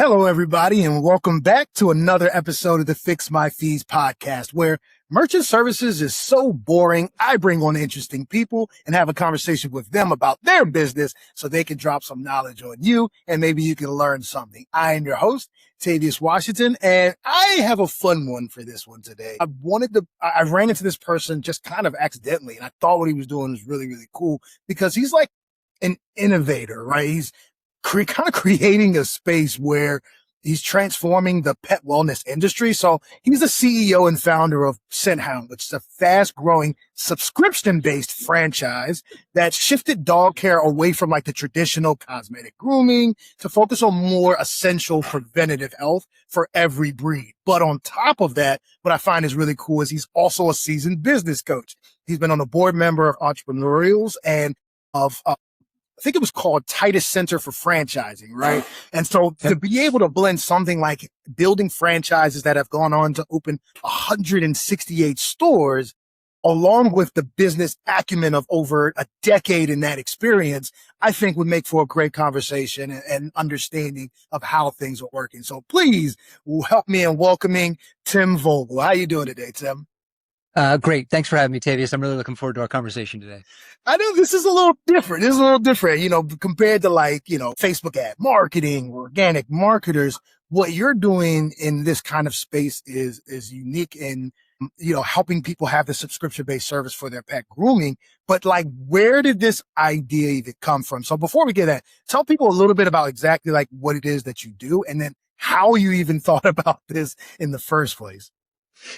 Hello, everybody, and welcome back to another episode of the Fix My Fees podcast, where merchant services is so boring. I bring on interesting people and have a conversation with them about their business so they can drop some knowledge on you and maybe you can learn something. I am your host, Titus Washington, and I have a fun one for this one today. I ran into this person just kind of accidentally, and I thought what he was doing was really, really cool because he's like an innovator, right? He's kind of creating a space where he's transforming the pet wellness industry. So he's the CEO and founder of Scenthound, which is a fast-growing subscription-based franchise that shifted dog care away from like the traditional cosmetic grooming to focus on more essential preventative health for every breed. But on top of that, what I find is really cool is he's also a seasoned business coach. He's been on the board member of Entrepreneurials and of I think it was called Titus Center for franchising, right? And so to be able to blend something like building franchises that have gone on to open 168 stores, along with the business acumen of over a decade in that experience, I think would make for a great conversation and understanding of how things are working. So please help me in welcoming Tim Vogel. How you doing today, Tim? Great. Thanks for having me, Tavius. I'm really looking forward to our conversation today. I know this is a little different. Compared to Facebook ad marketing, organic marketers. What you're doing in this kind of space is unique in, helping people have the subscription-based service for their pet grooming. But like, where did this idea even come from? So before we get that, tell people a little bit about exactly like what it is that you do and then how you even thought about this in the first place.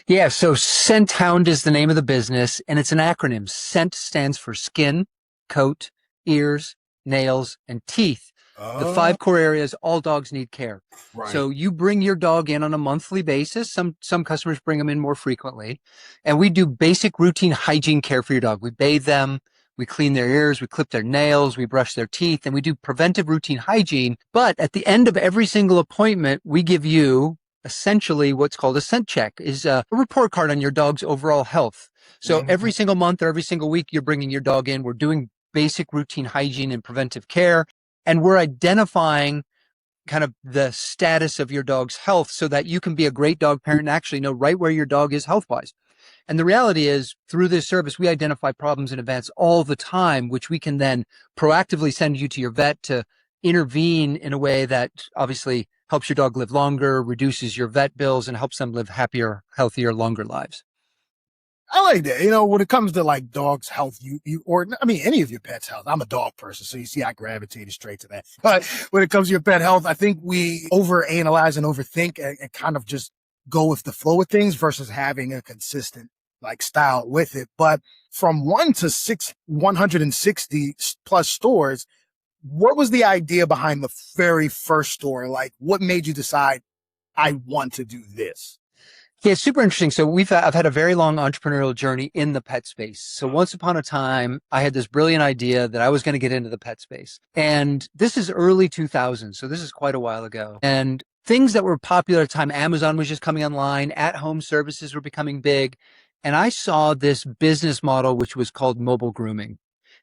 Yeah. So Scenthound is the name of the business and it's an acronym. Scent stands for skin, coat, ears, nails, and teeth. The 5 core areas all dogs need care. Right. So you bring your dog in on a monthly basis. Some customers bring them in more frequently, and we do basic routine hygiene care for your dog. We bathe them, we clean their ears, we clip their nails, we brush their teeth, and we do preventive routine hygiene. But at the end of every single appointment, we give you essentially what's called a scent check, is a report card on your dog's overall health. So every single month or every single week, you're bringing your dog in. We're doing basic routine hygiene and preventive care. And we're identifying kind of the status of your dog's health so that you can be a great dog parent and actually know right where your dog is health-wise. And the reality is, through this service, we identify problems in advance all the time, which we can then proactively send you to your vet to intervene in a way that obviously helps your dog live longer, reduces your vet bills, and helps them live happier, healthier, longer lives. I like that. When it comes to like dogs' health, any of your pets' health. I'm a dog person, so you see I gravitated straight to that. But when it comes to your pet health, I think we overanalyze and overthink and kind of just go with the flow of things versus having a consistent like style with it. But from 160 plus stores, what was the idea behind the very first store? Like, what made you decide I want to do this? Yeah, it's super interesting. So I've had a very long entrepreneurial journey in the pet space. So once upon a time, I had this brilliant idea that I was going to get into the pet space. And this is early 2000s. So this is quite a while ago. And things that were popular at the time, Amazon was just coming online, at-home services were becoming big. And I saw this business model, which was called mobile grooming.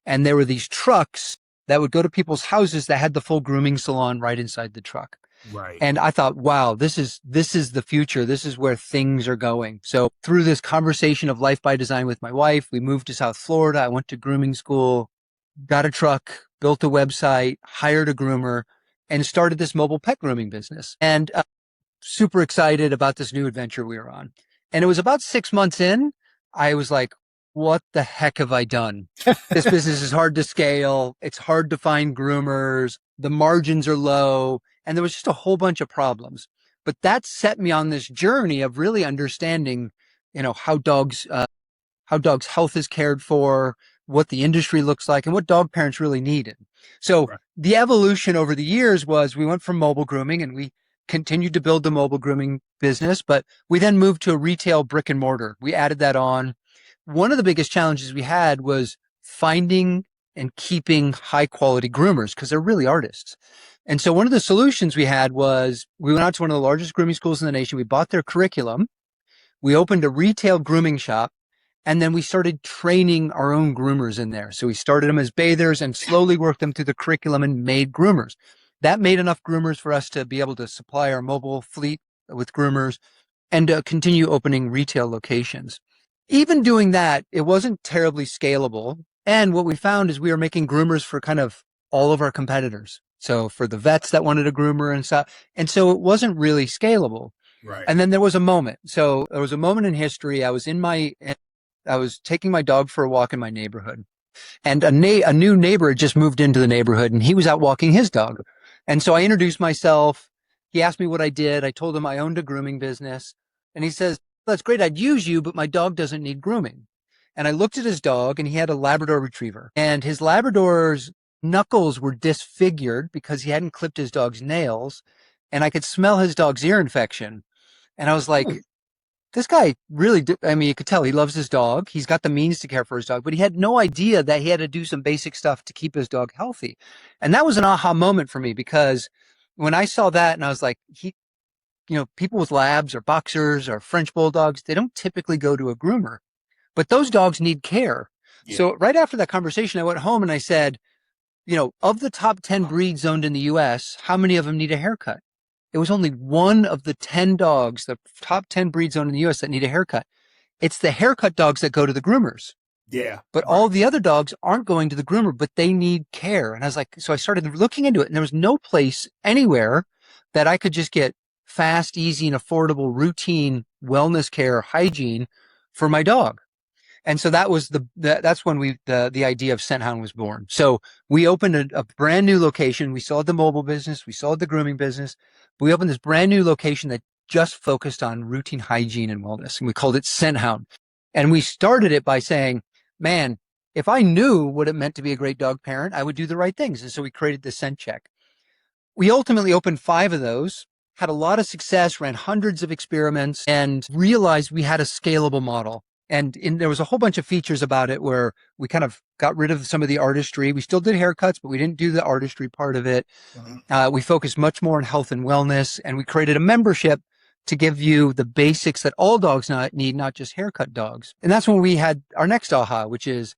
And there were these trucks that would go to people's houses that had the full grooming salon right inside the truck. Right. And I thought, wow, this is the future. This is where things are going. So through this conversation of life by design with my wife, we moved to South Florida. I went to grooming school, got a truck, built a website, hired a groomer, and started this mobile pet grooming business. And super excited about this new adventure we were on. And it was about 6 months in, I was like, what the heck have I done? This business is hard to scale. It's hard to find groomers. The margins are low. And there was just a whole bunch of problems. But that set me on this journey of really understanding, how dogs' health is cared for, what the industry looks like, and what dog parents really needed. So The evolution over the years was we went from mobile grooming and we continued to build the mobile grooming business, but we then moved to a retail brick and mortar. We added that on. One of the biggest challenges we had was finding and keeping high quality groomers because they're really artists. And so one of the solutions we had was we went out to one of the largest grooming schools in the nation. We bought their curriculum. We opened a retail grooming shop, and then we started training our own groomers in there. So we started them as bathers and slowly worked them through the curriculum and made groomers. That made enough groomers for us to be able to supply our mobile fleet with groomers and continue opening retail locations. Even doing that, it wasn't terribly scalable. And what we found is we were making groomers for kind of all of our competitors. So for the vets that wanted a groomer and stuff. And so it wasn't really scalable. Right. And then there was a moment. So there was a moment in history. I was taking my dog for a walk in my neighborhood, and a new neighbor had just moved into the neighborhood, and he was out walking his dog. And so I introduced myself. He asked me what I did. I told him I owned a grooming business, and he says, "That's great. I'd use you, but my dog doesn't need grooming." And I looked at his dog, and he had a Labrador retriever, and his Labrador's knuckles were disfigured because he hadn't clipped his dog's nails, and I could smell his dog's ear infection. And I was like, this guy really, I mean, you could tell he loves his dog. He's got the means to care for his dog, but he had no idea that he had to do some basic stuff to keep his dog healthy. And that was an aha moment for me, because when I saw that and I was like, people with labs or boxers or French bulldogs, they don't typically go to a groomer, but those dogs need care. Yeah. So right after that conversation, I went home and I said, of the top 10 breeds owned in the US, how many of them need a haircut? It was only one of the 10 dogs, the top 10 breeds owned in the US, that need a haircut. It's the haircut dogs that go to the groomers. Yeah. But all the other dogs aren't going to the groomer, but they need care. And I was like, so I started looking into it, and there was no place anywhere that I could just get fast, easy, and affordable routine wellness care, hygiene for my dog. And so that was that's when the idea of Scenthound was born. So we opened a brand new location. We still had the mobile business. We still had the grooming business. But we opened this brand new location that just focused on routine hygiene and wellness. And we called it Scenthound. And we started it by saying, man, if I knew what it meant to be a great dog parent, I would do the right things. And so we created the Scent Check. We ultimately opened 5 of those, had a lot of success, ran hundreds of experiments, and realized we had a scalable model. And there was a whole bunch of features about it where we kind of got rid of some of the artistry. We still did haircuts, but we didn't do the artistry part of it. We focused much more on health and wellness, and we created a membership to give you the basics that all dogs need, not just haircut dogs. And that's when we had our next aha, which is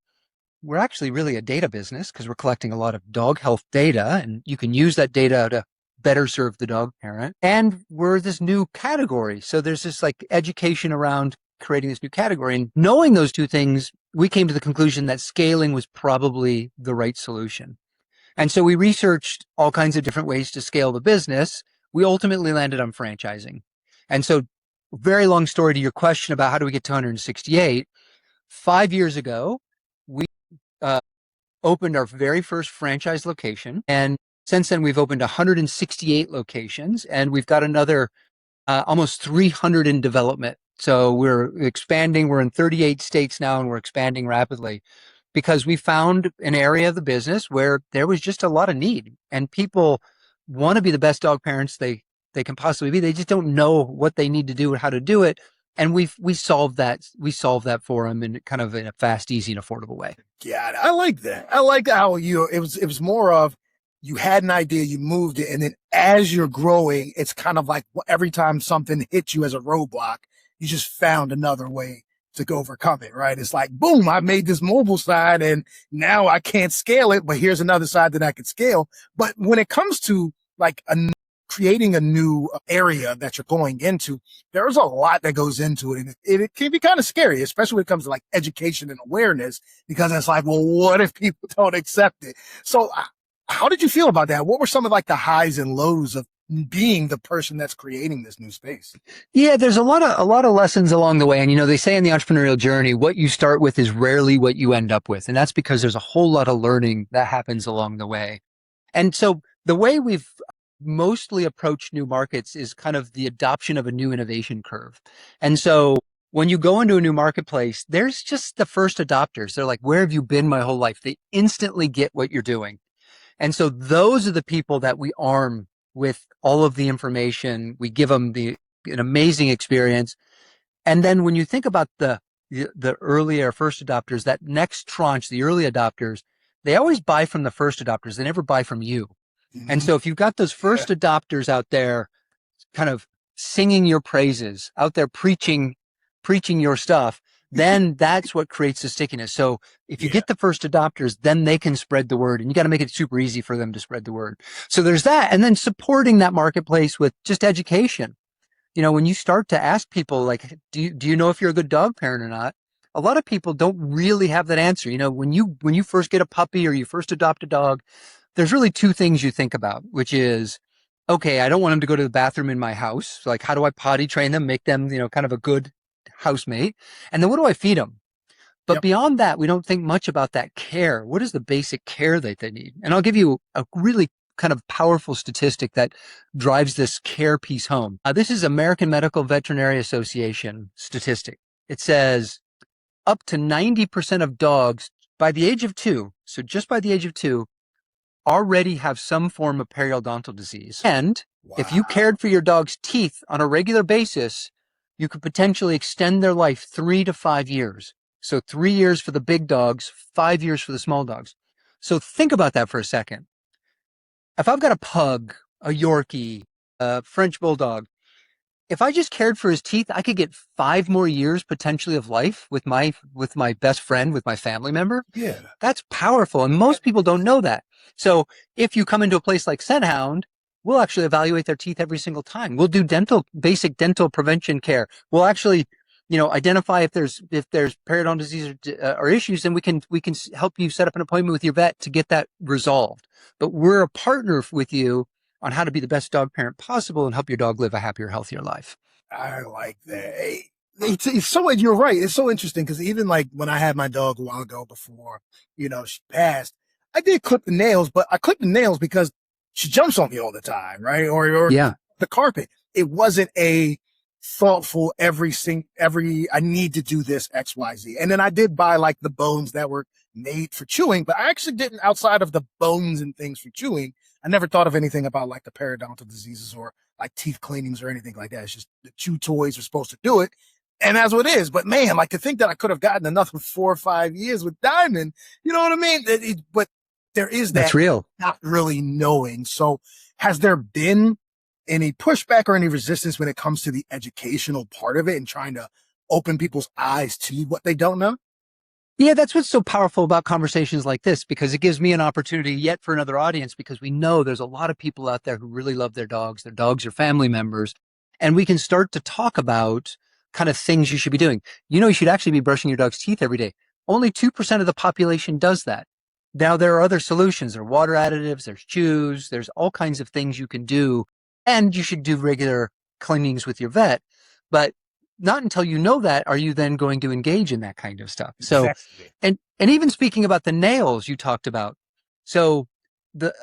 we're actually really a data business, because we're collecting a lot of dog health data, and you can use that data to better serve the dog parent. And we're this new category. So there's this like education around creating this new category. And knowing those two things, we came to the conclusion that scaling was probably the right solution. And so we researched all kinds of different ways to scale the business. We ultimately landed on franchising. And so, very long story to your question about how do we get to 168. 5 years ago, we opened our very first franchise location. And since then, we've opened 168 locations, and we've got another almost 300 in development. So we're expanding. We're in 38 states now, and we're expanding rapidly because we found an area of the business where there was just a lot of need, and people want to be the best dog parents they can possibly be. They just don't know what they need to do and how to do it. And we solved that. We solved that for them in kind of in a fast, easy, and affordable way. Yeah, I like that. I like how it was more of, you had an idea, you moved it, and then as you're growing, it's kind of like every time something hits you as a roadblock, you just found another way to overcome it, right? It's like, boom, I made this mobile side and now I can't scale it, but here's another side that I could scale. But when it comes to like creating a new area that you're going into, there's a lot that goes into it. And it can be kind of scary, especially when it comes to like education and awareness, because it's like, well, what if people don't accept it? So how did you feel about that? What were some of like the highs and lows of being the person that's creating this new space? Yeah, there's a lot of lessons along the way. And, they say in the entrepreneurial journey, what you start with is rarely what you end up with. And that's because there's a whole lot of learning that happens along the way. And so the way we've mostly approached new markets is kind of the adoption of a new innovation curve. And so when you go into a new marketplace, there's just the first adopters. They're like, where have you been my whole life? They instantly get what you're doing. And so those are the people that we arm with all of the information. We give them an amazing experience. And then when you think about the earlier first adopters, that next tranche, the early adopters, they always buy from the first adopters. They never buy from you. Mm-hmm. And so if you've got those first adopters out there kind of singing your praises, out there preaching your stuff, then that's what creates the stickiness. So if you Yeah. get the first adopters, then they can spread the word, and you got to make it super easy for them to spread the word. So there's that. And then supporting that marketplace with just education. When you start to ask people, like, do you know if you're a good dog parent or not? A lot of people don't really have that answer. When you first get a puppy or you first adopt a dog, there's really two things you think about, which is, okay, I don't want them to go to the bathroom in my house. So, like, how do I potty train them, make them, kind of a good housemate? And then what do I feed them? But Yep. beyond that, we don't think much about that care. What is the basic care that they need? And I'll give you a really kind of powerful statistic that drives this care piece home. This is American Medical Veterinary Association statistic. It says up to 90% of dogs by the age of 2, so just by the age of 2, already have some form of periodontal disease. And if you Wow. cared for your dog's teeth on a regular basis, you could potentially extend their life 3 to 5 years. So 3 years for the big dogs, 5 years for the small dogs. So think about that for a second. If I've got a pug, a Yorkie, a French bulldog, if I just cared for his teeth, I could get 5 more years potentially of life with my best friend, with my family member. Yeah. That's powerful. And most people don't know that. So if you come into a place like Scenthound, we'll actually evaluate their teeth every single time. We'll do basic dental prevention care. We'll actually, identify if there's periodontal disease or issues, and we can help you set up an appointment with your vet to get that resolved. But we're a partner with you on how to be the best dog parent possible and help your dog live a happier, healthier life. I like that. Hey, it's so, you're right. It's so interesting because even like when I had my dog a while ago before, she passed, I did clip the nails, but I clipped the nails because she jumps on me all the time, right? Or Yeah. the carpet. It wasn't a thoughtful every I need to do this XYZ. And then I did buy like the bones that were made for chewing, but I actually didn't, outside of the bones and things for chewing, I never thought of anything about like the periodontal diseases or like teeth cleanings or anything like that. It's just the chew toys are supposed to do it. And that's what it is. But man, like to think that I could have gotten another 4 or 5 years with Diamond, you know what I mean? But there is that That's real. not really knowing. So has there been any pushback or any resistance when it comes to the educational part of it and trying to open people's eyes to what they don't know? Yeah, that's what's so powerful about conversations like this, because it gives me an opportunity yet for another audience, because we know there's a lot of people out there who really love their dogs are family members, and we can start to talk about kind of things you should be doing. You should actually be brushing your dog's teeth every day. Only 2% of the population does that. Now, there are other solutions. There are water additives, there's chews, there's all kinds of things you can do, and you should do regular cleanings with your vet. But not until you know that are you then going to engage in that kind of stuff. So, Exactly. and even speaking about the nails you talked about. So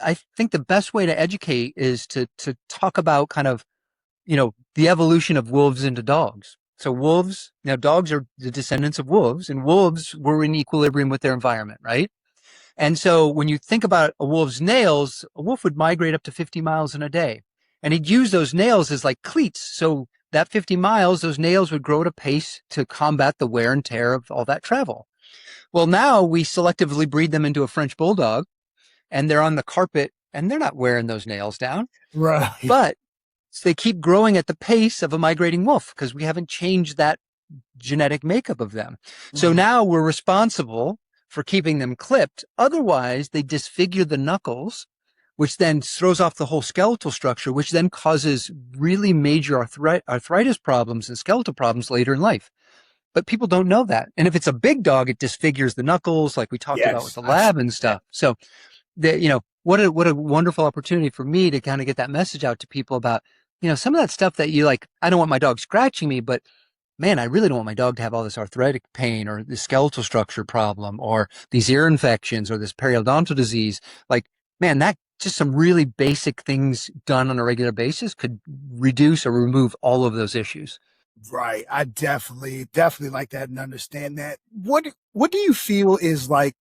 I think the best way to educate is to talk about kind of, the evolution of wolves into dogs. So dogs are the descendants of wolves, and wolves were in equilibrium with their environment, right? And so when you think about a wolf's nails, a wolf would migrate up to 50 miles in a day. And he'd use those nails as like cleats. So that 50 miles, those nails would grow at a pace to combat the wear and tear of all that travel. Well, now we selectively breed them into a French bulldog, and they're on the carpet and they're not wearing those nails down, Right. but they keep growing at the pace of a migrating wolf because we haven't changed that genetic makeup of them. So now we're responsible for keeping them clipped. Otherwise, they disfigure the knuckles, which then throws off the whole skeletal structure, which then causes really major arthritis problems and skeletal problems later in life. But people don't know that. And if it's a big dog, it disfigures the knuckles, like we talked about with Yes. the lab and stuff. So, what a wonderful opportunity for me to kind of get that message out to people about, some of that stuff that you like. I don't want my dog scratching me, but man, I really don't want my dog to have all this arthritic pain or this skeletal structure problem or these ear infections or this periodontal disease. Like, man, that just some really basic things done on a regular basis could reduce or remove all of those issues. Right. I definitely like that and understand that. What do you feel is like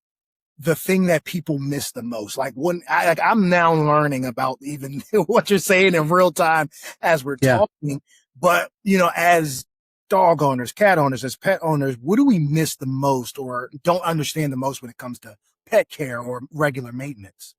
the thing that people miss the most? Like I'm now learning about even what you're saying in real time as we're talking, but as dog owners, cat owners, as pet owners, what do we miss the most or don't understand the most when it comes to pet care or regular maintenance?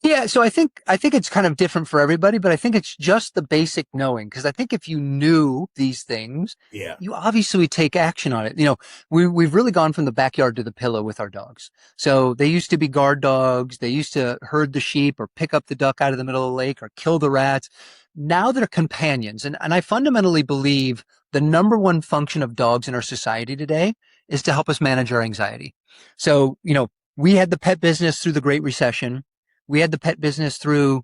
Yeah, so I think it's kind of different for everybody, but I think it's just the basic knowing. Because I think if you knew these things, Yeah. you obviously take action on it. We've really gone from the backyard to the pillow with our dogs. So they used to be guard dogs. They used to herd the sheep or pick up the duck out of the middle of the lake or kill the rats. Now they're companions. And I fundamentally believe the number one function of dogs in our society today is to help us manage our anxiety. So, we had the pet business through the Great Recession. We had the pet business through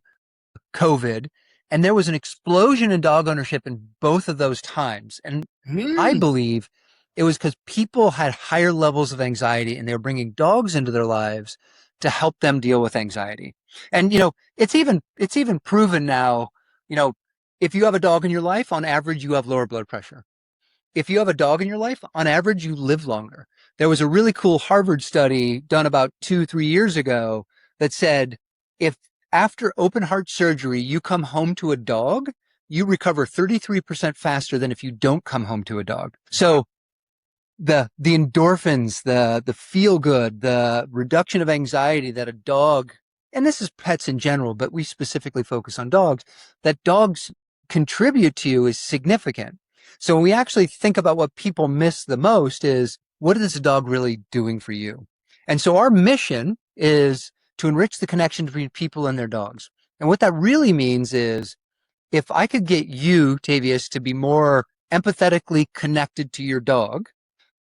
COVID, and there was an explosion in dog ownership in both of those times. And I Mm. believe it was because people had higher levels of anxiety and they were bringing dogs into their lives to help them deal with anxiety. And, it's even proven now, you know, if you have a dog in your life, on average, you have lower blood pressure. If you have a dog in your life, on average, you live longer. There was a really cool Harvard study done about 2, 3 years ago that said if after open heart surgery, you come home to a dog, you recover 33% faster than if you don't come home to a dog. So the endorphins, the feel good, the reduction of anxiety that a dog, and this is pets in general, but we specifically focus on dogs, that dogs contribute to you is significant. So when we actually think about what people miss the most is what is a dog really doing for you? And so our mission is to enrich the connection between people and their dogs. And what that really means is if I could get you, Tavius, to be more empathetically connected to your dog,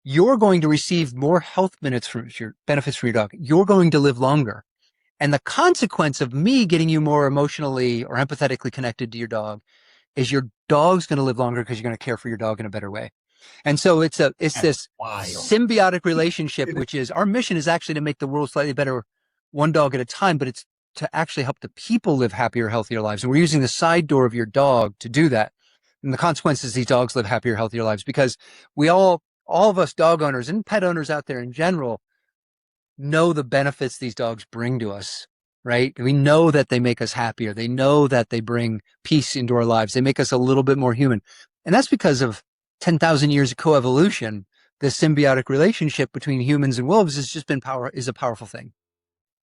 you're going to receive more health benefits from your dog. You're going to live longer. And the consequence of me getting you more emotionally or empathetically connected to your dog is your dog's going to live longer because you're going to care for your dog in a better way. And so it's That's this wild. symbiotic relationship, which is our mission is actually to make the world slightly better one dog at a time, but it's to actually help the people live happier, healthier lives. And we're using the side door of your dog to do that. And the consequence is these dogs live happier, healthier lives because we all of us dog owners and pet owners out there in general know the benefits these dogs bring to us, right? We know that they make us happier. They know that they bring peace into our lives. They make us a little bit more human. And that's because of 10,000 years of coevolution. This symbiotic relationship between humans and wolves has just been is a powerful thing.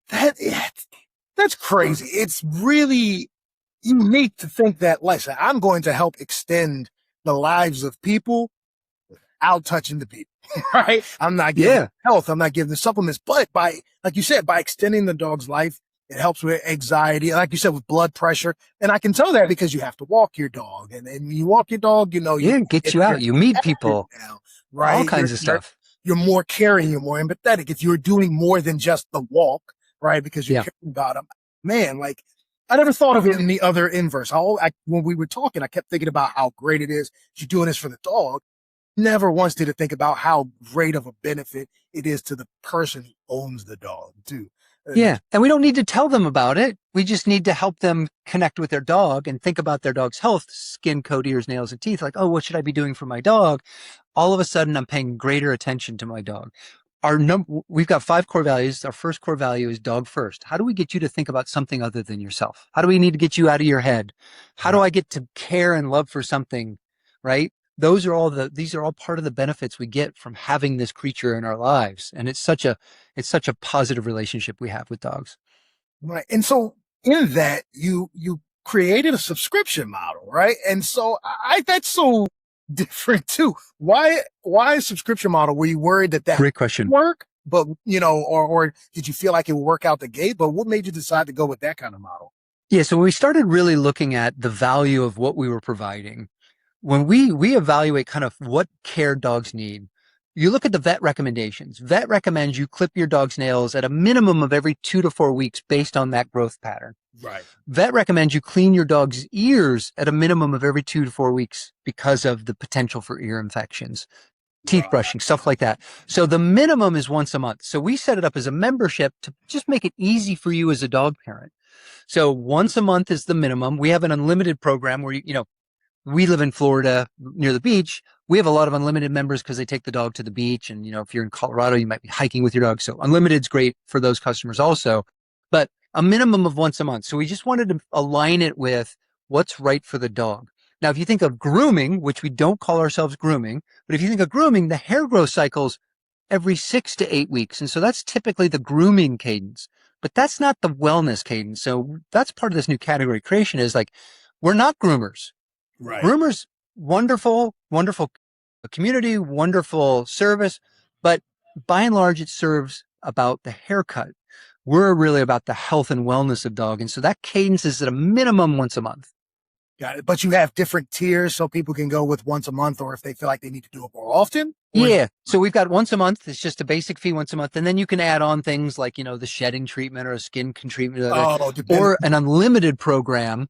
That's crazy. It's really unique to think that, listen, I'm going to help extend the lives of people without touching the people, right? I'm not giving them health. I'm not giving them supplements, but like you said, by extending the dog's life, it helps with anxiety, like you said, with blood pressure. And I can tell that because you have to walk your dog. And when you walk your dog, It gets you out. You meet people, now, right? all kinds of stuff. You're more caring, you're more empathetic. If you're doing more than just the walk, right? Because you're caring about them. Man, like I never thought of it in the other inverse. When we were talking, I kept thinking about how great it is you're doing this for the dog. Never once did I think about how great of a benefit it is to the person who owns the dog too. Yeah. And we don't need to tell them about it. We just need to help them connect with their dog and think about their dog's health, skin, coat, ears, nails, and teeth. Like, oh, what should I be doing for my dog? All of a sudden, I'm paying greater attention to my dog. We've got 5 core values. Our first core value is dog first. How do we get you to think about something other than yourself? How do we need to get you out of your head? How do I get to care and love for something, right? These are all part of the benefits we get from having this creature in our lives. And it's such a positive relationship we have with dogs. Right. And so in that you created a subscription model, right? And so that's so different too. Why a subscription model? Were you worried that Great question. would work? But or did you feel like it would work out the gate? But what made you decide to go with that kind of model? Yeah. So we started really looking at the value of what we were providing. When we evaluate kind of what care dogs need, you look at the vet recommendations. Vet recommends you clip your dog's nails at a minimum of every 2 to 4 weeks based on that growth pattern. Right. Vet recommends you clean your dog's ears at a minimum of every 2 to 4 weeks because of the potential for ear infections, teeth brushing, stuff like that. So the minimum is once a month. So we set it up as a membership to just make it easy for you as a dog parent. So once a month is the minimum. We have an unlimited program where we live in Florida near the beach. We have a lot of unlimited members because they take the dog to the beach. And, if you're in Colorado, you might be hiking with your dog. So unlimited's great for those customers also, but a minimum of once a month. So we just wanted to align it with what's right for the dog. Now, if you think of grooming, which we don't call ourselves grooming, but if you think of grooming, the hair growth cycles every 6 to 8 weeks. And so that's typically the grooming cadence. but that's not the wellness cadence. So that's part of this new category creation is like, we're not groomers. Right. Groomers, wonderful, wonderful community, wonderful service, but by and large, it serves about the haircut. We're really about the health and wellness of dog. And so that cadence is at a minimum once a month. Got it. But you have different tiers so people can go with once a month, or if they feel like they need to do it more often? Yeah. So we've got once a month. It's just a basic fee once a month. And then you can add on things like, the shedding treatment or a skin treatment or an unlimited program.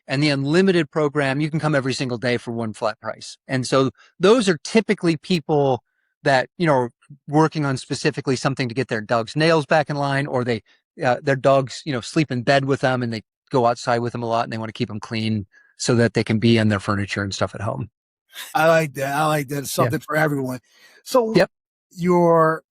And the unlimited program, you can come every single day for one flat price. And so those are typically people that, are working on specifically something to get their dog's nails back in line, or their dogs, sleep in bed with them and they go outside with them a lot and they want to keep them clean so that they can be on their furniture and stuff at home. I like that. It's something for everyone. So yep. you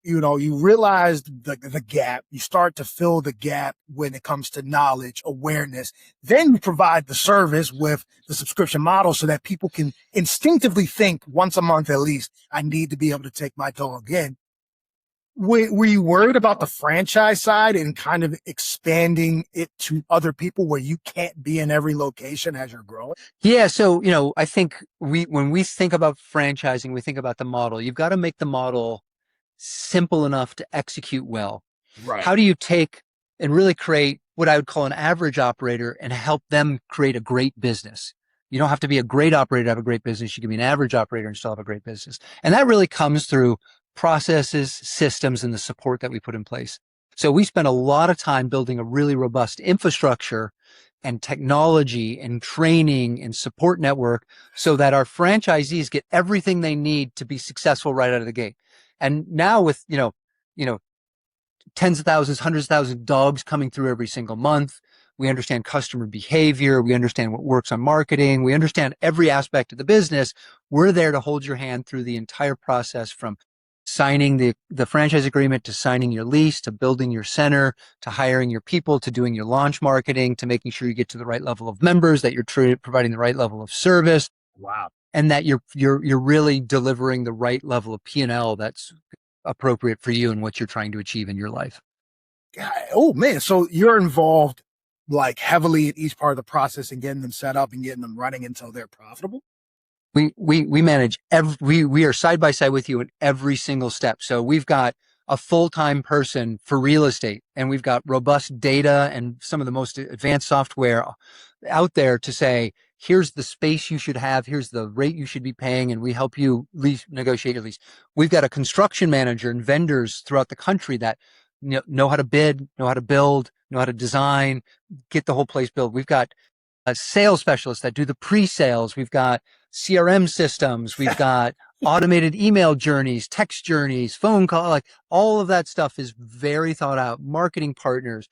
realized the gap. You start to fill the gap when it comes to knowledge, awareness. Then you provide the service with the subscription model so that people can instinctively think once a month at least, I need to be able to take my dog in. Were you worried about the franchise side and kind of expanding it to other people where you can't be in every location as you're growing? Yeah. So, I think when we think about franchising, we think about the model. You've got to make the model simple enough to execute well. Right. How do you take and really create what I would call an average operator and help them create a great business? You don't have to be a great operator to have a great business. You can be an average operator and still have a great business. And that really comes through processes, systems, and the support that we put in place. So we spend a lot of time building a really robust infrastructure and technology and training and support network so that our franchisees get everything they need to be successful right out of the gate. And now with, tens of thousands, hundreds of thousands of dogs coming through every single month, we understand customer behavior. We understand what works on marketing. We understand every aspect of the business. We're there to hold your hand through the entire process, from signing the franchise agreement to signing your lease, to building your center, to hiring your people, to doing your launch marketing, to making sure you get to the right level of members, that you're providing the right level of service. Wow. And that you're really delivering the right level of P&L that's appropriate for you and what you're trying to achieve in your life. Oh man. So you're involved like heavily in each part of the process and getting them set up and getting them running until they're profitable? We manage we are side by side with you in every single step. So we've got a full-time person for real estate, and we've got robust data and some of the most advanced software out there to say, here's the space you should have, here's the rate you should be paying, and we help you negotiate your lease. We've got a construction manager and vendors throughout the country that know how to bid, know how to build, know how to design, get the whole place built. We've got sales specialists that do the pre-sales. We've got CRM systems. We've got automated email journeys, text journeys, phone call, like all of that stuff is very thought out. Marketing partners.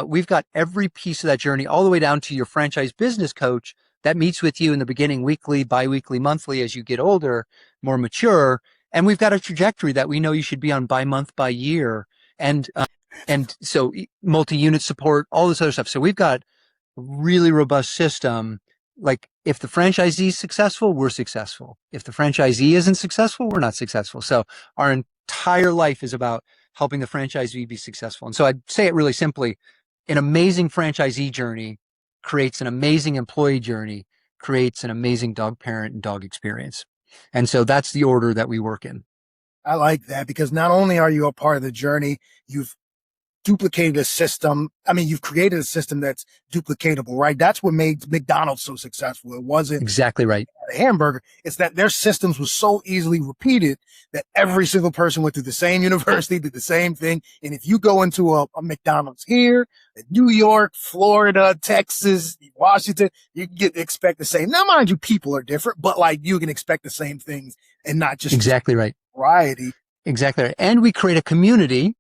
We've got every piece of that journey all the way down to your franchise business coach that meets with you in the beginning, weekly, biweekly, monthly, as you get older, more mature. And we've got a trajectory that we know you should be on by month, by year. And so multi-unit support, all this other stuff. So we've got a really robust system. Like, if the franchisee is successful, we're successful. If the franchisee isn't successful, we're not successful. So our entire life is about helping the franchisee be successful. And so I'd say it really simply: an amazing franchisee journey creates an amazing employee journey, creates an amazing dog parent and dog experience. And so that's the order that we work in. I like that, because not only are you a part of the journey, you've duplicated a system. I mean, you've created a system that's duplicatable, right? That's what made McDonald's so successful. It wasn't exactly right. A hamburger. It's that their systems was so easily repeated that every single person went through the same university, did the same thing. And if you go into a McDonald's here, in New York, Florida, Texas, Washington, you can expect the same. Now, mind you, people are different, but like, you can expect the same things and not just exactly right variety. Exactly right. And we create a community.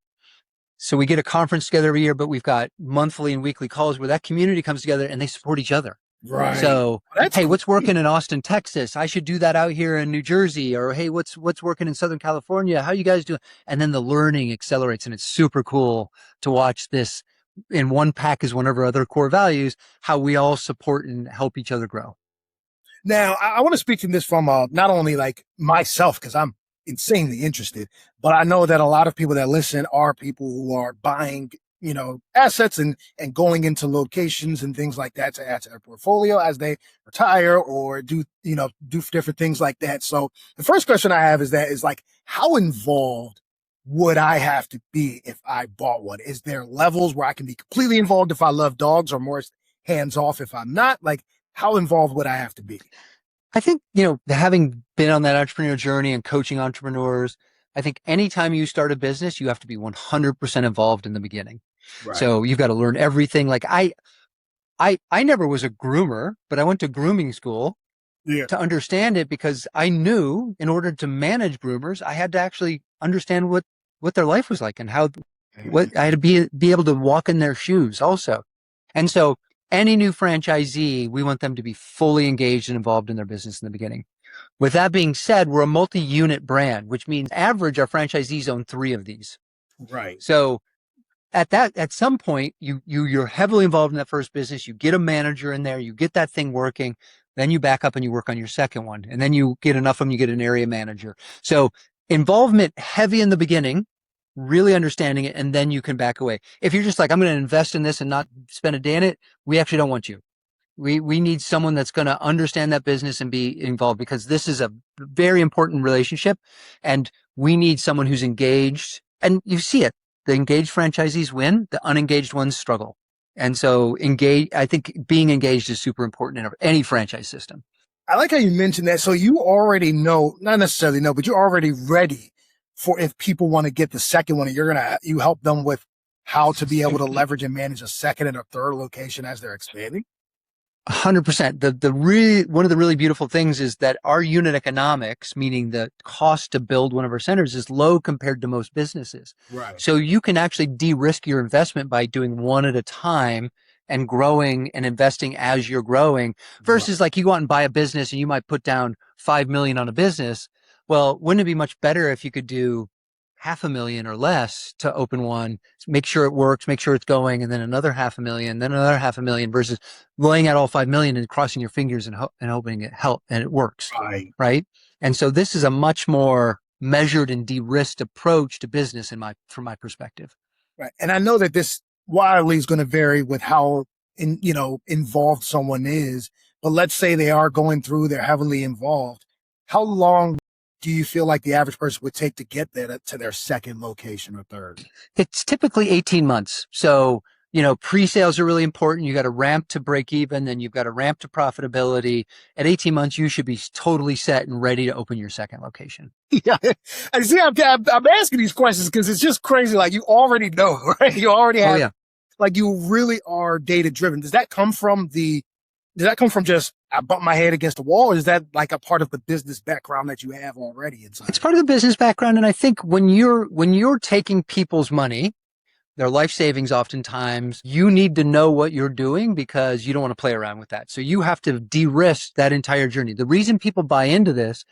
So we get a conference together every year, but we've got monthly and weekly calls where that community comes together and they support each other. Right. So, hey, cool. What's working in Austin, Texas? I should do that out here in New Jersey. Or, hey, what's working in Southern California? How you guys doing? And then the learning accelerates, and it's super cool to watch this in one pack as one of our other core values, how we all support and help each other grow. Now, I want to speak to this from not only like myself, because I'm insanely interested, but I know that a lot of people that listen are people who are buying assets and going into locations and things like that to add to their portfolio as they retire or do different things like that. So the first question I have is like, how involved would I have to be if I bought one? Is there levels where I can be completely involved if I love dogs, or more hands off if I'm not? Like, how involved would I have to be? I think, having been on that entrepreneurial journey and coaching entrepreneurs, I think anytime you start a business, you have to be 100% involved in the beginning. Right. So you've got to learn everything. Like I never was a groomer, but I went to grooming school to understand it, because I knew in order to manage groomers, I had to actually understand what their life was like and what I had to be able to walk in their shoes also. And so any new franchisee, we want them to be fully engaged and involved in their business in the beginning. With that being said, we're a multi-unit brand, which means average our franchisees own 3 of these. Right. So at some point, you're heavily involved in that first business. You get a manager in there, you get that thing working, then you back up and you work on your second one. And then you get enough of them, you get an area manager. So involvement heavy in the beginning, really understanding it, and then you can back away. If you're just like, I'm going to invest in this and not spend a day in it, we actually don't want you. We need someone that's going to understand that business and be involved, because this is a very important relationship, and we need someone who's engaged. And you see it. The engaged franchisees win, the unengaged ones struggle. And so I think being engaged is super important in any franchise system. I like how you mentioned that. So you already know, not necessarily know, but you're already ready for if people want to get the second one, and you help them with how to be able to leverage and manage a second and a third location as they're expanding. 100%. One of the really beautiful things is that our unit economics, meaning the cost to build one of our centers, is low compared to most businesses. Right. So you can actually de-risk your investment by doing one at a time and growing and investing as you're growing, versus like you go out and buy a business and you might put down 5 million on a business. Well, wouldn't it be much better if you could do $500,000 or less to open one, make sure it works, make sure it's going, and then another $500,000, then another $500,000, versus laying out all 5 million and crossing your fingers and hoping it helps and it works. Right. And so this is a much more measured and de-risked approach to business from my perspective. Right. And I know that this wildly is going to vary with how involved someone is, but let's say they're heavily involved. How long do you feel like the average person would take to get there to their second location or third? It's typically 18 months. So, pre-sales are really important. You got to ramp to break even, then you've got to ramp to profitability. At 18 months, you should be totally set and ready to open your second location. Yeah. And see, I'm asking these questions because it's just crazy. Like, you already know, right? You already have, like, you really are data driven. Does that come from just, I bumped my head against the wall? Or is that like a part of the business background that you have already inside? It's part of the business background. And I think when you're taking people's money, their life savings, oftentimes, you need to know what you're doing, because you don't want to play around with that. So you have to de-risk that entire journey. The reason people buy into this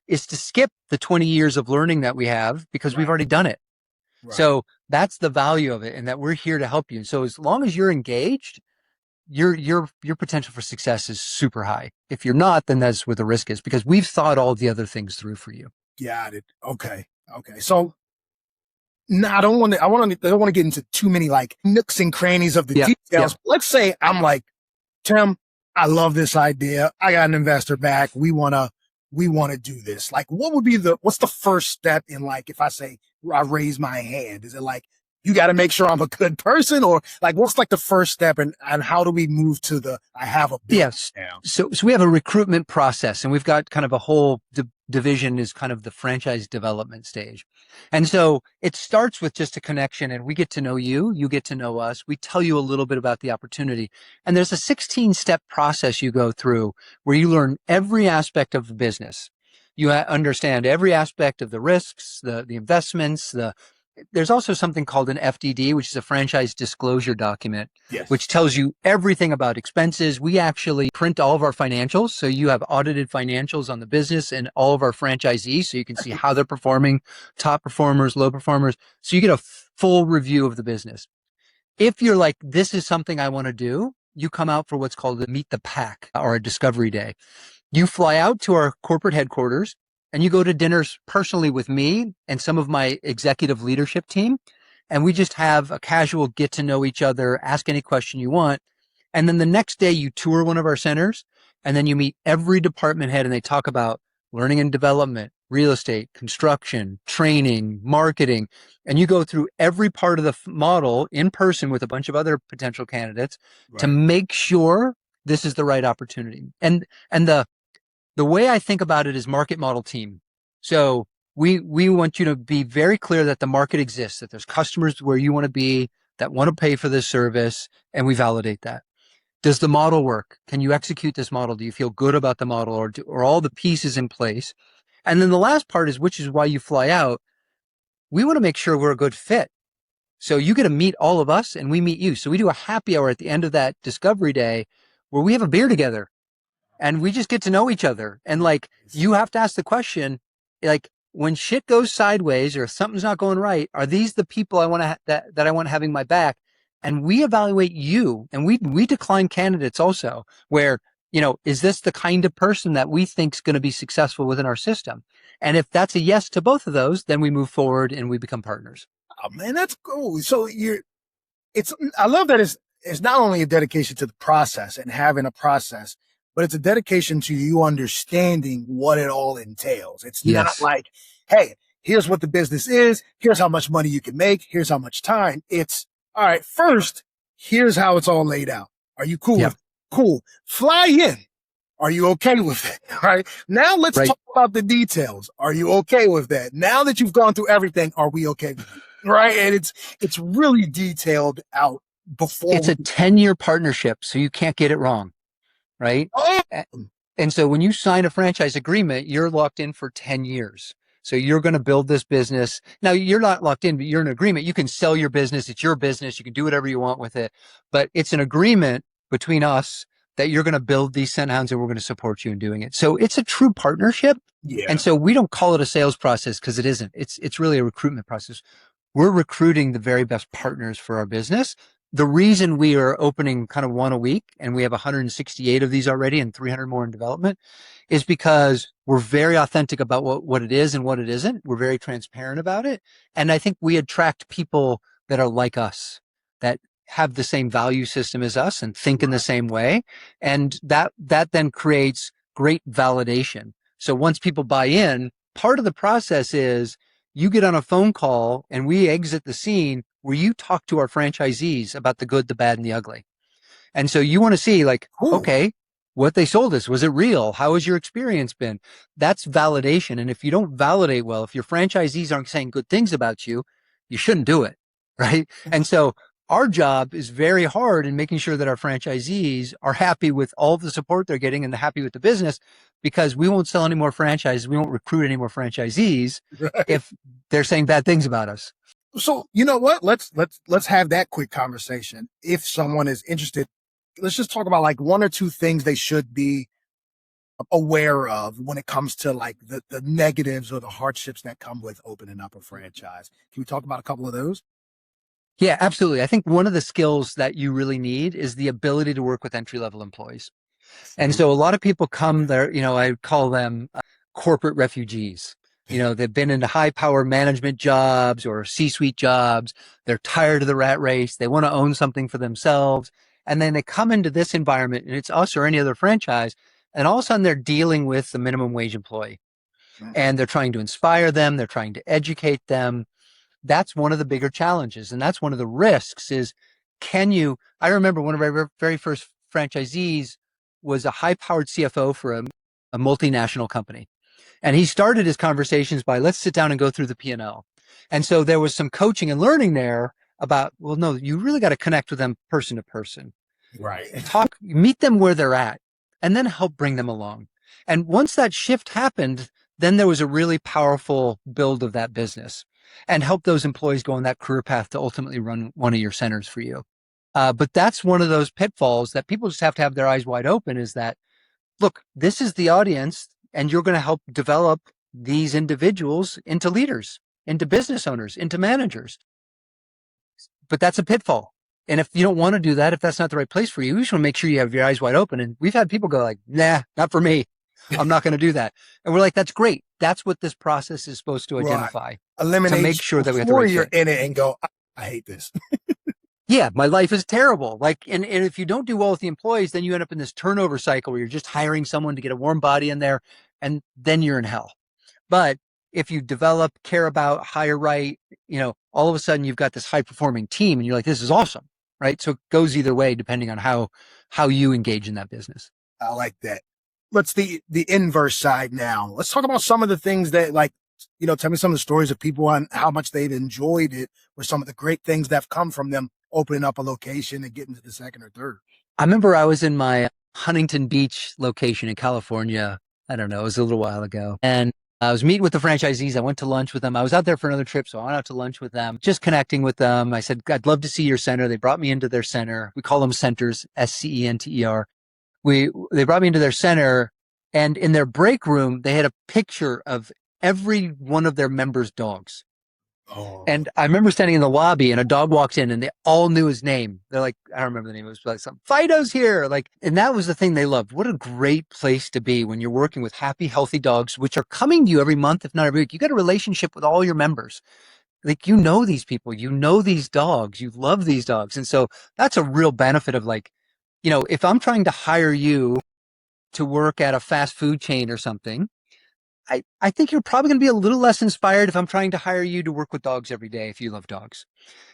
is to skip the 20 years of learning that we have, because we've already done it. Right. So that's the value of it, and that we're here to help you. So as long as you're engaged, your potential for success is super high. If you're not, then that's where the risk is, because we've thought all the other things through for you. Got it. Okay. So I don't want to get into too many like nooks and crannies of the details. Yeah. Let's say I'm like, Tim, I love this idea. I got an investor back. We want to do this. Like, what's the first step in, like, if I say I raise my hand? Is it like, you got to make sure I'm a good person, or like, what's like the first step, and how do we move to I have a business now? So we have a recruitment process, and we've got kind of a whole division is kind of the franchise development stage. And so it starts with just a connection, and we get to know you, you get to know us. We tell you a little bit about the opportunity, and there's a 16-step process you go through where you learn every aspect of the business. You understand every aspect of the risks, the investments, there's also something called an FDD, which is a franchise disclosure document, which tells you everything about expenses. We actually print all of our financials. So you have audited financials on the business and all of our franchisees. So you can see how they're performing, top performers, low performers. So you get a full review of the business. If you're like, this is something I want to do, you come out for what's called a meet the pack, or a discovery day. You fly out to our corporate headquarters, and you go to dinners personally with me and some of my executive leadership team. And we just have a casual get to know each other, ask any question you want. And then the next day you tour one of our centers and then you meet every department head and they talk about learning and development, real estate, construction, training, marketing. And you go through every part of the model in person with a bunch of other potential candidates to make sure this is the right opportunity. And the way I think about it is market model team. So we want you to be very clear that the market exists, that there's customers where you want to be that want to pay for this service, and we validate that. Does the model work? Can you execute this model? Do you feel good about the model, or are all the pieces in place? And then the last part is, which is why you fly out. We want to make sure we're a good fit. So you get to meet all of us and we meet you. So we do a happy hour at the end of that discovery day where we have a beer together and we just get to know each other. And like, you have to ask the question, like, when shit goes sideways or something's not going right, are these the people I want to that I want having my back? And we evaluate you, and we decline candidates also where, is this the kind of person that we think is going to be successful within our system? And if that's a yes to both of those, then we move forward and we become partners. Oh man, that's cool. So I love that it's not only a dedication to the process and having a process, but it's a dedication to you understanding what it all entails. It's not like, hey, here's what the business is. Here's how much money you can make. Here's how much time. It's all right. First, here's how it's all laid out. Are you cool with it? Cool. Fly in. Are you okay with it? All right. Now let's talk about the details. Are you okay with that? Now that you've gone through everything, are we okay with it? Right. And it's really detailed out before. It's a 10-year partnership, so you can't get it wrong. Right. And so when you sign a franchise agreement, you're locked in for 10 years. So you're going to build this business. Now you're not locked in, but you're in an agreement. You can sell your business. It's your business. You can do whatever you want with it, but it's an agreement between us that you're going to build these Scenthounds and we're going to support you in doing it. So it's a true partnership. Yeah. And so we don't call it a sales process because it isn't. It's really a recruitment process. We're recruiting the very best partners for our business. The reason we are opening kind of one a week and we have 168 of these already and 300 more in development is because we're very authentic about what it is and what it isn't. We're very transparent about it. And I think we attract people that are like us, that have the same value system as us and think in the same way. And that then creates great validation. So once people buy in, part of the process is you get on a phone call and we exit the scene where you talk to our franchisees about the good, the bad, and the ugly. And so you want to see like, okay, what they sold us, was it real? How has your experience been? That's validation. And if you don't validate well, if your franchisees aren't saying good things about you, you shouldn't do it. Right. And so our job is very hard in making sure that our franchisees are happy with all the support they're getting and they're happy with the business, because we won't sell any more franchises. We won't recruit any more franchisees if they're saying bad things about us. So you know what? Let's have that quick conversation. If someone is interested, let's just talk about like one or two things they should be aware of when it comes to like the negatives or the hardships that come with opening up a franchise. Can we talk about a couple of those? Yeah, absolutely. I think one of the skills that you really need is the ability to work with entry-level employees. And so a lot of people come there, I call them corporate refugees. They've been into high power management jobs or C-suite jobs. They're tired of the rat race. They want to own something for themselves. And then they come into this environment and it's us or any other franchise. And all of a sudden they're dealing with the minimum wage employee and they're trying to inspire them. They're trying to educate them. That's one of the bigger challenges. And that's one of the risks is, I remember one of our very first franchisees was a high powered CFO for a multinational company. And he started his conversations by, let's sit down and go through the P&L. And so there was some coaching and learning there about, well, no, you really got to connect with them person to person. Right. Meet them where they're at and then help bring them along. And once that shift happened, then there was a really powerful build of that business and help those employees go on that career path to ultimately run one of your centers for you. But that's one of those pitfalls that people just have to have their eyes wide open, is that, look, this is the audience and you're going to help develop these individuals into leaders, into business owners, into managers. But that's a pitfall. And if you don't want to do that, if that's not the right place for you, you just want to make sure you have your eyes wide open. And we've had people go like, nah, not for me. I'm not going to do that. And we're like, that's great. That's what this process is supposed to identify. Eliminate to make sure that we have the before right you're fit. in it and go, I hate this. Yeah, my life is terrible. Like, and if you don't do well with the employees, then you end up in this turnover cycle where you're just hiring someone to get a warm body in there, and then you're in hell. But if you develop, care about, hire right, all of a sudden you've got this high performing team and you're like, this is awesome. Right. So it goes either way, depending on how you engage in that business. I like that. Let's the inverse side now. Let's talk about some of the things that like, tell me some of the stories of people on how much they've enjoyed it or some of the great things that have come from them opening up a location and getting to the second or third. I remember I was in my Huntington Beach location in California. I don't know, it was a little while ago. And I was meeting with the franchisees. I went to lunch with them. I was out there for another trip, so I went out to lunch with them, just connecting with them. I said, I'd love to see your center. They brought me into their center. We call them centers, Center. They brought me into their center, and in their break room, they had a picture of every one of their members' dogs. Oh, And I remember standing in the lobby and a dog walked in and they all knew his name. They're like, I don't remember the name. It was like some Fido's here. Like, and that was the thing they loved. What a great place to be when you're working with happy, healthy dogs, which are coming to you every month, if not every week. You got a relationship with all your members. Like, these people, these dogs, you love these dogs. And so that's a real benefit of like, if I'm trying to hire you to work at a fast food chain or something, I think you're probably going to be a little less inspired if I'm trying to hire you to work with dogs every day if you love dogs.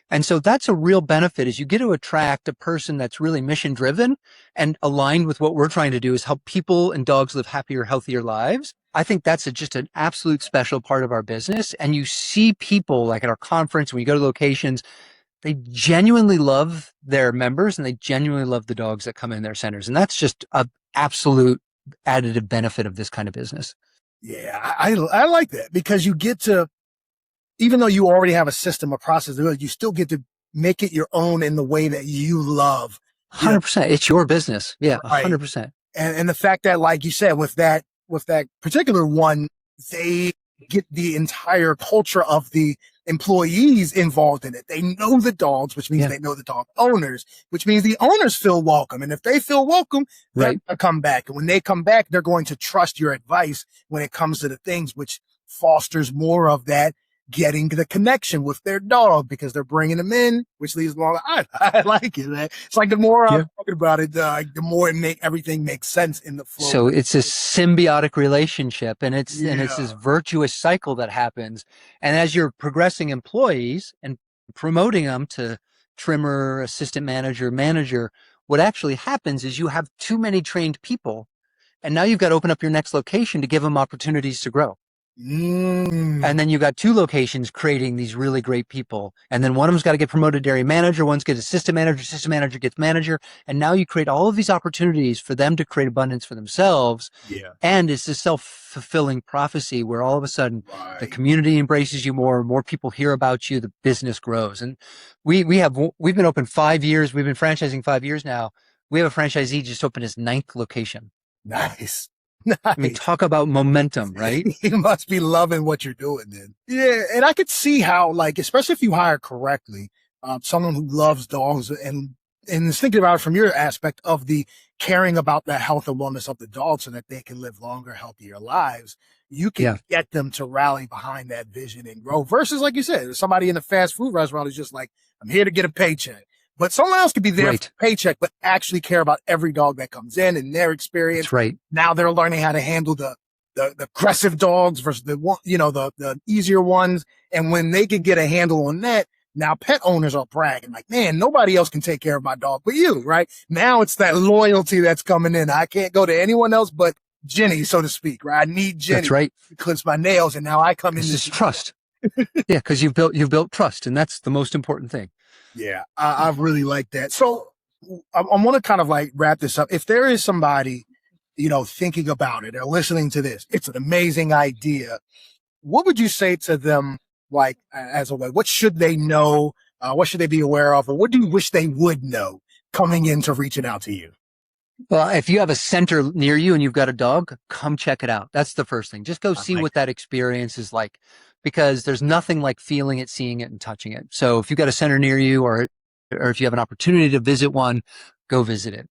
And so that's a real benefit is you get to attract a person that's really mission driven and aligned with what we're trying to do is help people and dogs live happier, healthier lives. I think that's just an absolute special part of our business. And you see people like at our conference, when you go to locations, they genuinely love their members and they genuinely love the dogs that come in their centers. And that's just an absolute additive benefit of this kind of business. yeah. I like that because you get to, even though you already have a system, a process, you still get to make it your own in the way that you love. 100%. It's your business. Yeah. Right. 100%. And the fact that, like you said, with that particular one, they get the entire culture of the employees involved in it. They know the dogs, which means they know the dog owners, which means the owners feel welcome. And if they feel welcome, they're going to come back. And when they come back, they're going to trust your advice when it comes to the things, which fosters more of that getting the connection with their dog because they're bringing them in, which leads along. I like it, man. It's like the more I'm talking about it, the more everything makes sense in the flow. So it's a symbiotic relationship and it's this virtuous cycle that happens. And as you're progressing employees and promoting them to trimmer, assistant manager, manager, what actually happens is you have too many trained people. And now you've got to open up your next location to give them opportunities to grow. And then you got two locations creating these really great people. And then one of them's got to get promoted to area manager. One's gets assistant manager gets manager. And now you create all of these opportunities for them to create abundance for themselves. Yeah. And it's this self-fulfilling prophecy where all of a sudden the community embraces you more people hear about you, the business grows. And we've been open 5 years. We've been franchising 5 years now. We have a franchisee just opened his 9th location. Nice. I mean, talk about momentum, right? You must be loving what you're doing then. Yeah. And I could see how, like, especially if you hire correctly, someone who loves dogs and is thinking about it from your aspect of the caring about the health and wellness of the dog so that they can live longer, healthier lives. You can get them to rally behind that vision and grow versus, like you said, somebody in a fast food restaurant is just like, I'm here to get a paycheck. But someone else could be there for a paycheck, but actually care about every dog that comes in and their experience. That's right. Now they're learning how to handle the aggressive dogs versus the easier ones. And when they can get a handle on that, now pet owners are bragging like, man, nobody else can take care of my dog but you, right? Now it's that loyalty that's coming in. I can't go to anyone else but Jenny, so to speak, right? I need Jenny to clip my nails. And now I come in. This is trust. Yeah. Because you've built trust and that's the most important thing. Yeah, I really like that. So I want to kind of like wrap this up. If there is somebody, thinking about it or listening to this, it's an amazing idea. What would you say to them, like, as a way? What should they know? What should they be aware of? Or what do you wish they would know coming into reaching out to you? Well, if you have a center near you and you've got a dog, come check it out. That's the first thing. Just go see what that experience is like, because there's nothing like feeling it, seeing it, and touching it. So if you've got a center near you or if you have an opportunity to visit one, go visit it.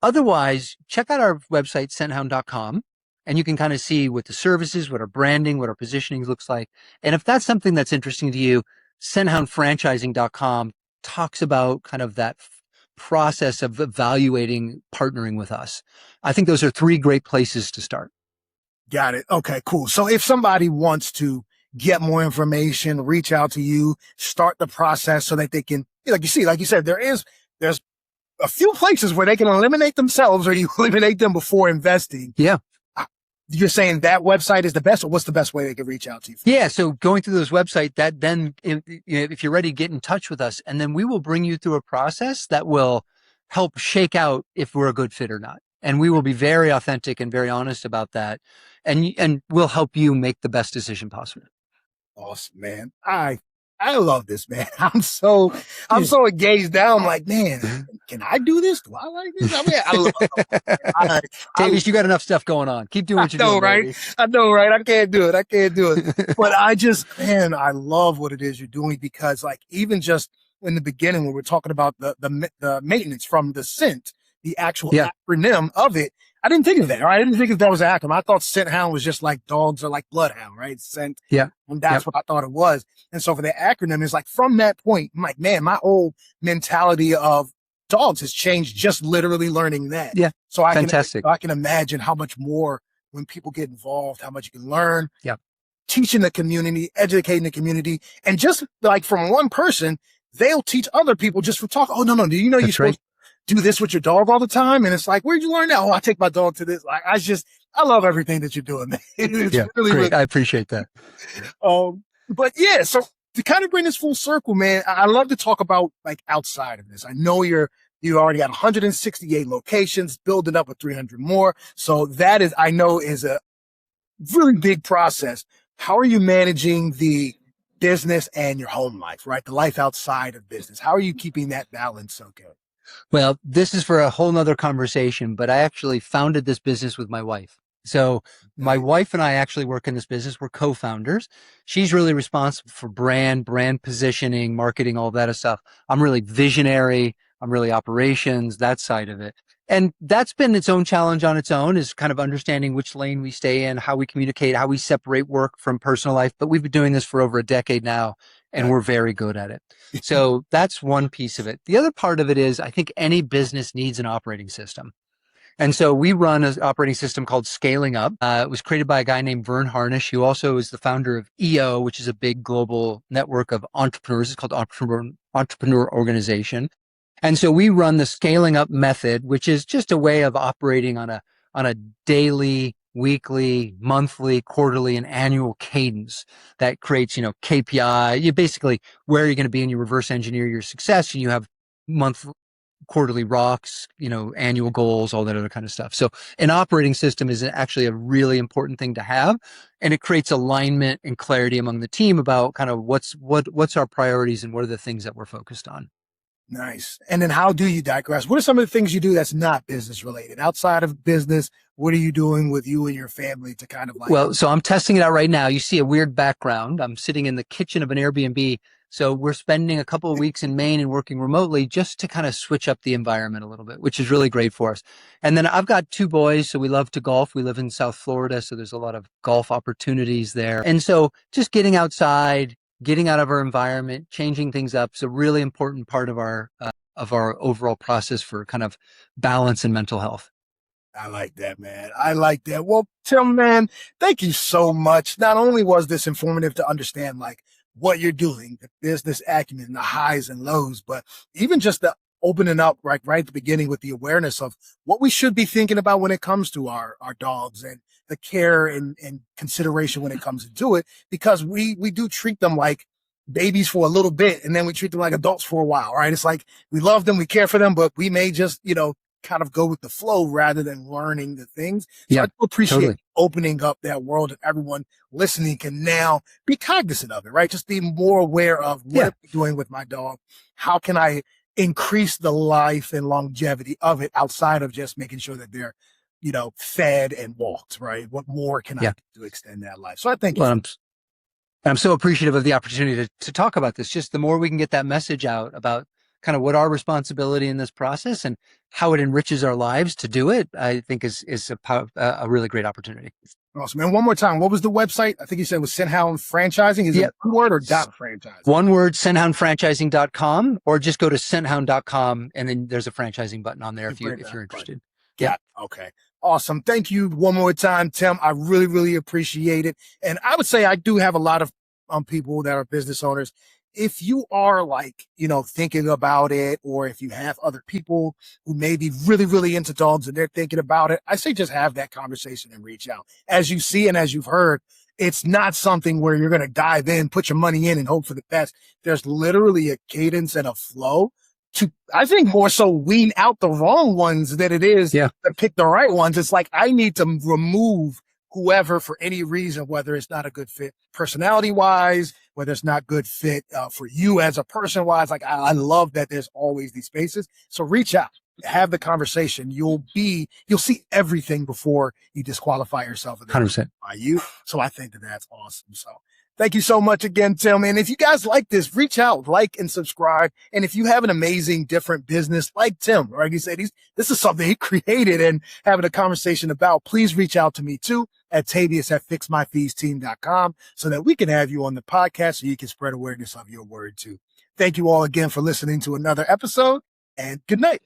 Otherwise, check out our website, scenthound.com, and you can kind of see what the services, what our branding, what our positioning looks like. And if that's something that's interesting to you, Scenthoundfranchising.com talks about kind of that process of evaluating partnering with us. I think those are 3 great places to start. Got it. Okay, cool. So if somebody wants to get more information, reach out to you, start the process so that they can, like you said, there's a few places where they can eliminate themselves or you eliminate them before investing. Yeah. You're saying that website is the best, or what's the best way they can reach out to you? Yeah. So going through those websites, that then, if you're ready, get in touch with us, and then we will bring you through a process that will help shake out if we're a good fit or not. And we will be very authentic and very honest about that. And we'll help you make the best decision possible. Awesome, man. I love this, man. I'm so engaged now. I'm like, man, can I do this? Do I like this? I mean, I love it. Tavis, you got enough stuff going on. Keep doing what you're doing, right? Baby. I know, right? I can't do it. But I love what it is you're doing, because like, even just in the beginning, when we're talking about the maintenance from the scent, the actual acronym of it, I didn't think of that. Right? I didn't think that was an acronym. I thought Scenthound was just like dogs are like bloodhound, right? Scent. Yeah. And that's what I thought it was. And so for the acronym, it's like, from that point, I'm like, man, my whole mentality of dogs has changed just literally learning that. Yeah. So I can imagine how much more when people get involved, how much you can learn. Yeah. Teaching the community, educating the community, and just like from one person, they'll teach other people just from talking. Oh, no. Do you know you're supposed to do this with your dog all the time? And it's like, where'd you learn that? Oh, I take my dog to this. Like, I love everything that you're doing, man. It's really great. I appreciate that. But yeah, so to kind of bring this full circle, man, I love to talk about like outside of this. I know you already got 168 locations, building up with 300 more. So that is a really big process. How are you managing the business and your home life, right? The life outside of business. How are you keeping that balance so good? Well, this is for a whole nother conversation, but I actually founded this business with my wife. So my wife and I actually work in this business. We're co-founders. She's really responsible for brand positioning, marketing, all that stuff. I'm really visionary. I'm really operations, that side of it. And that's been its own challenge on its own, is kind of understanding which lane we stay in, how we communicate, how we separate work from personal life. But we've been doing this for over a decade now, and we're very good at it. So that's one piece of it. The other part of it is, I think any business needs an operating system. And so we run an operating system called Scaling Up. It was created by a guy named Vern Harnish, who also is the founder of EO, which is a big global network of entrepreneurs. It's called Entrepreneur Organization. And so we run the Scaling Up method, which is just a way of operating on a daily, weekly, monthly, quarterly, and annual cadence that creates, KPI. You basically, where are you going to be, and you reverse engineer your success, and you have quarterly rocks, annual goals, all that other kind of stuff. So an operating system is actually a really important thing to have, and it creates alignment and clarity among the team about kind of what's our priorities and what are the things that we're focused on. Nice. And then how do you digress? What are some of the things you do that's not business related? Outside of business, what are you doing with you and your family to kind of like... Well, so I'm testing it out right now. You see a weird background. I'm sitting in the kitchen of an Airbnb. So we're spending a couple of weeks in Maine and working remotely just to kind of switch up the environment a little bit, which is really great for us. And then I've got 2 boys, so we love to golf. We live in South Florida, so there's a lot of golf opportunities there. And so just getting outside, getting out of our environment, changing things up is a really important part of our overall process for kind of balance and mental health. I like that, man. I like that. Well, Tim, man, thank you so much. Not only was this informative to understand like what you're doing, the business acumen, the highs and lows, but even just the opening up right at the beginning with the awareness of what we should be thinking about when it comes to our dogs, and the care and consideration when it comes to do it, because we do treat them like babies for a little bit, and then we treat them like adults for a while, right? It's like we love them, we care for them, but we may just, kind of go with the flow rather than learning the things. So I do appreciate opening up that world, and everyone listening can now be cognizant of it, right? Just be more aware of what I'm doing with my dog. How can I increase the life and longevity of it outside of just making sure that they're, fed and walked, right? What more can I do to extend that life? So I think I'm so appreciative of the opportunity to talk about this. Just the more we can get that message out about kind of what our responsibility in this process and how it enriches our lives to do it, I think is a really great opportunity. Awesome. And one more time, what was the website? I think you said it was Scenthound Franchising. Is it one word or .franchising? One word, scenthoundfranchising.com, or just go to scenthound.com and then there's a franchising button on there if you're interested. Yeah. Okay. Awesome. Thank you one more time, Tim. I really, really appreciate it. And I would say I do have a lot of people that are business owners. If you are thinking about it, or if you have other people who may be really, really into dogs and they're thinking about it, I say just have that conversation and reach out. As you see and as you've heard, it's not something where you're going to dive in, put your money in and hope for the best. There's literally a cadence and a flow to, I think, more so wean out the wrong ones than it is to pick the right ones. It's like, I need to remove whoever for any reason, whether it's not a good fit personality wise, whether it's not good fit for you as a person wise. Like, I love that there's always these spaces. So reach out, have the conversation. You'll see everything before you disqualify yourself. 100%. By you. So I think that's awesome. So thank you so much again, Tim. And if you guys like this, reach out, like and subscribe. And if you have an amazing, different business like Tim, like you said, this is something he created and having a conversation about, please reach out to me too at Tavius@fixmyfeesteam.com so that we can have you on the podcast so you can spread awareness of your word too. Thank you all again for listening to another episode, and good night.